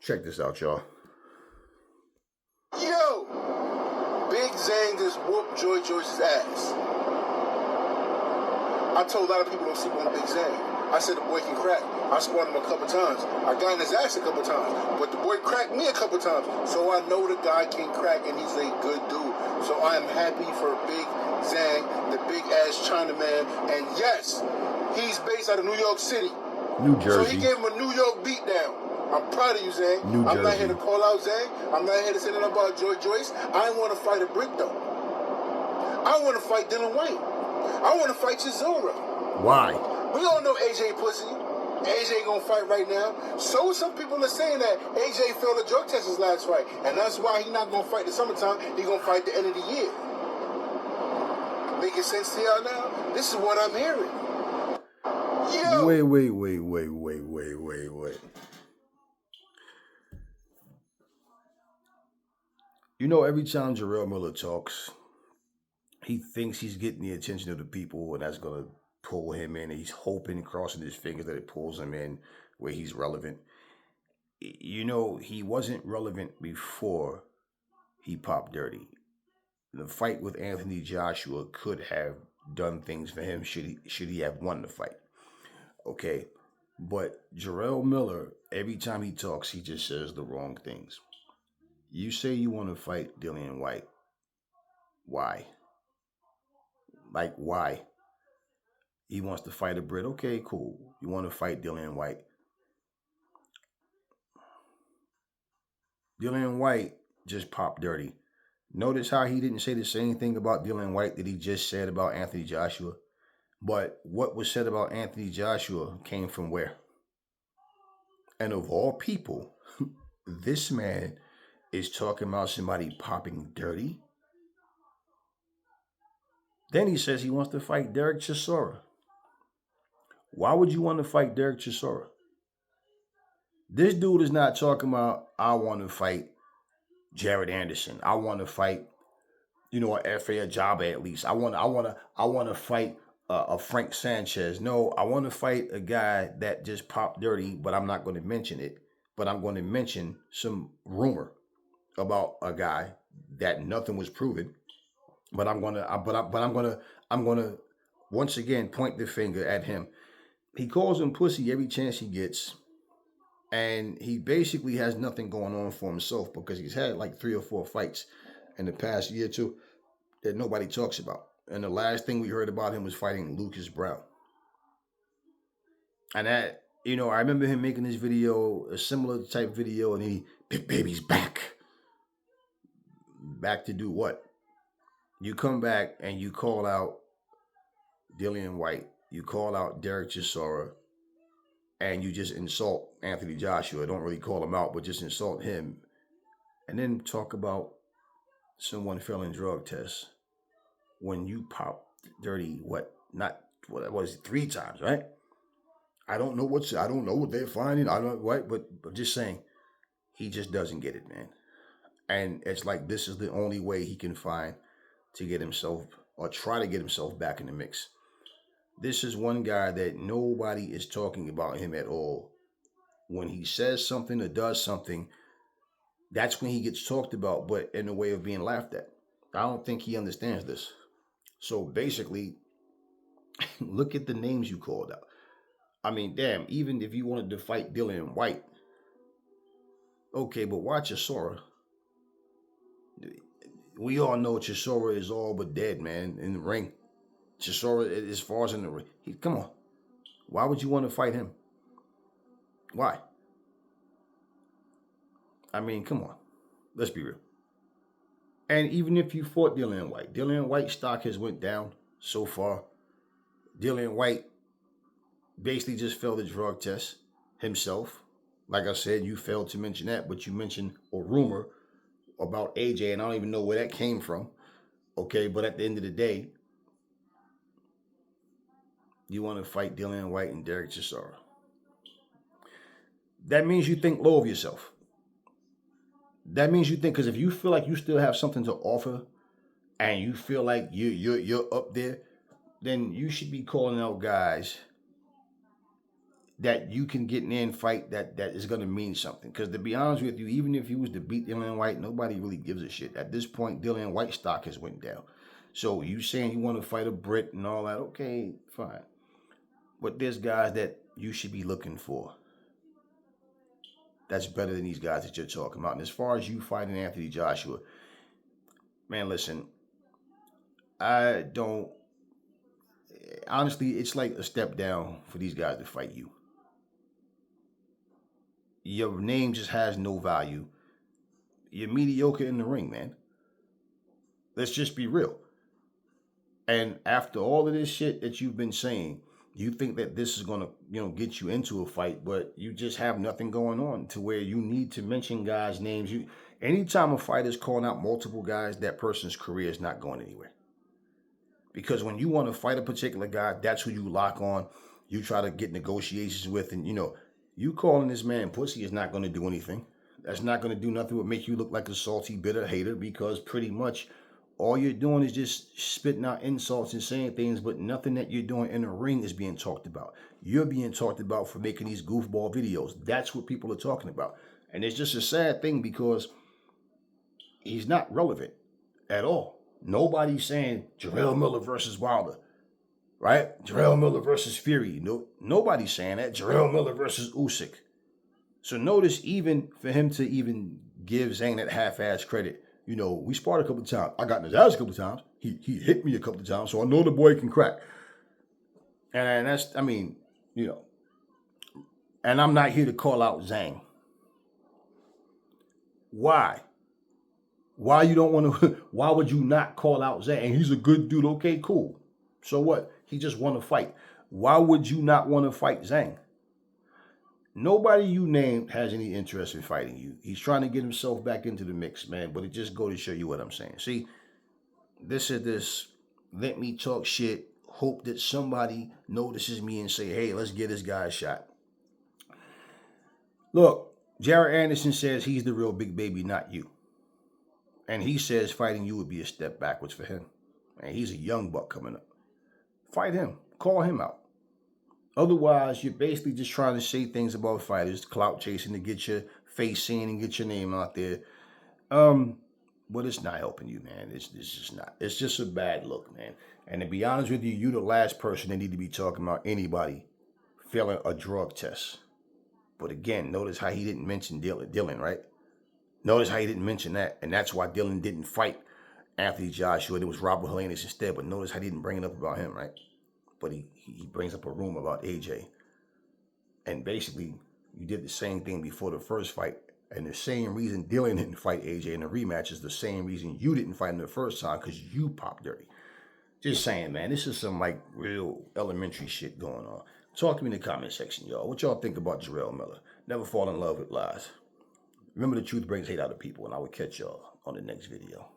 Check this out, y'all. Yo! Big Zhang just whooped Joy Joyce's ass. I told a lot of people don't sleep on Big Zhang. I said the boy can crack. I squatted him a couple times. I got in his ass a couple times. But the boy cracked me a couple times. So I know the guy can crack and he's a good dude. So I am happy for Big Zhang, the big ass Chinaman. And yes, he's based out of New York City. New Jersey. So he gave him a New York beatdown. I'm proud of you, Zhang. New I'm not Jersey. here to call out Zhang. I'm not here to say nothing about Joy Joyce. I want to fight a Brit, though. I want to fight Jarrell Miller. I want to fight Chisora. Why? We all know AJ pussy. AJ gonna fight right now. So some people are saying that AJ failed the drug test his last fight. And that's why he not gonna fight the summertime. He gonna fight the end of the year. Making sense to y'all now? This is what I'm hearing. Yo! Wait. You know, every time Jarrell Miller talks, he thinks he's getting the attention of the people, and that's going to pull him in. He's hoping, crossing his fingers, that it pulls him in where he's relevant. You know, he wasn't relevant before he popped dirty. The fight with Anthony Joshua could have done things for him should he have won the fight. Okay, but Jarrell Miller, every time he talks, he just says the wrong things. You say you want to fight Dillian Whyte. Why? Like, why? He wants to fight a Brit. Okay, cool. You want to fight Dillian Whyte. Dillian Whyte just popped dirty. Notice how he didn't say the same thing about Dillian Whyte that he just said about Anthony Joshua. But what was said about Anthony Joshua came from where? And of all people, this man is talking about somebody popping dirty. Then he says he wants to fight Derek Chisora. Why would you want to fight Derek Chisora? This dude is not talking about, I want to fight Jared Anderson. I want to fight, a FA Jabba at least. I want to fight a Frank Sanchez. No, I want to fight a guy that just popped dirty, but I'm not going to mention it. But I'm going to mention some rumor about a guy that nothing was proven. But I'm gonna once again point the finger at him. He calls him pussy every chance he gets, and he basically has nothing going on for himself because he's had like 3 or 4 fights in the past year or two that nobody talks about. And the last thing we heard about him was fighting Lucas Brown. And that, I remember him making this video, a similar type video, and Big Baby's back. Back to do what? You come back and you call out Dillian Whyte, you call out Derek Chisora, and you just insult Anthony Joshua. Don't really call him out, but just insult him. And then talk about someone failing drug tests. When you pop dirty, 3 times, right? I don't know what they're finding. I don't what, but I'm just saying, he just doesn't get it, man. And it's like this is the only way he can find to get himself or try to get himself back in the mix. This is one guy that nobody is talking about him at all. When he says something or does something, that's when he gets talked about, but in a way of being laughed at. I don't think he understands this. So basically, look at the names you called out. I mean, damn, even if you wanted to fight Dillian Whyte, okay, but why Chisora? We all know Chisora is all but dead, man, in the ring. Chisora, as far as in the ring, come on. Why would you want to fight him? Why? I mean, come on. Let's be real. And even if you fought Dillian Whyte's stock has went down so far. Dillian Whyte basically just failed the drug test himself. Like I said, you failed to mention that, but you mentioned a rumor about AJ, and I don't even know where that came from. Okay, but at the end of the day, you want to fight Dillian Whyte and Derek Chisora. That means you think low of yourself. That means you think, because if you feel like you still have something to offer and you feel like you're up there, then you should be calling out guys that you can get in there and fight that is going to mean something. Because to be honest with you, even if you was to beat Dillian Whyte, nobody really gives a shit. At this point, Dillian Whyte stock has went down. So you saying you want to fight a Brit and all that, okay, fine. But there's guys that you should be looking for that's better than these guys that you're talking about. And as far as you fighting Anthony Joshua, man, listen, I don't, honestly, it's like a step down for these guys to fight you. Your name just has no value. You're mediocre in the ring, man. Let's just be real. And after all of this shit that you've been saying, you think that this is gonna, get you into a fight, but you just have nothing going on to where you need to mention guys' names. Anytime a fighter's calling out multiple guys, that person's career is not going anywhere. Because when you want to fight a particular guy, that's who you lock on. You try to get negotiations with, and you calling this man pussy is not going to do anything. That's not going to do nothing but make you look like a salty, bitter hater, because pretty much all you're doing is just spitting out insults and saying things, but nothing that you're doing in the ring is being talked about. You're being talked about for making these goofball videos. That's what people are talking about. And it's just a sad thing because he's not relevant at all. Nobody's saying Jarrell Miller versus Wilder, right? Jarrell Miller versus Fury. Nobody's saying that. Jarrell Miller versus Usyk. So notice, even for him to even give Zhang that half-ass credit, we sparred a couple of times. I got in his ass a couple of times. He hit me a couple of times, so I know the boy can crack. And that's, and I'm not here to call out Zhang. Why? Why you don't want to, why would you not call out Zhang? And he's a good dude. Okay, cool. So what? He just want to fight. Why would you not want to fight Zhang? Nobody you named has any interest in fighting you. He's trying to get himself back into the mix, man. But it just goes to show you what I'm saying. See, this is this, let me talk shit, hope that somebody notices me and say, hey, let's get this guy a shot. Look, Jared Anderson says he's the real big baby, not you. And he says fighting you would be a step backwards for him. And he's a young buck coming up. Fight him. Call him out. Otherwise, you're basically just trying to say things about fighters, clout chasing to get your face seen and get your name out there. But it's not helping you, man. It's just not. It's just a bad look, man. And to be honest with you, you're the last person that need to be talking about anybody failing a drug test. But again, notice how he didn't mention Dylan, right? Notice how he didn't mention that. And that's why Dylan didn't fight Anthony Joshua. It was Robert Helenius instead. But notice how he didn't bring it up about him, right? But he brings up a rumor about AJ. And basically, you did the same thing before the first fight. And the same reason Dylan didn't fight AJ in the rematch is the same reason you didn't fight him the first time, because you popped dirty. Just saying, man, this is some real elementary shit going on. Talk to me in the comment section, y'all. What y'all think about Jarrell Miller? Never fall in love with lies. Remember, the truth brings hate out of people, and I will catch y'all on the next video.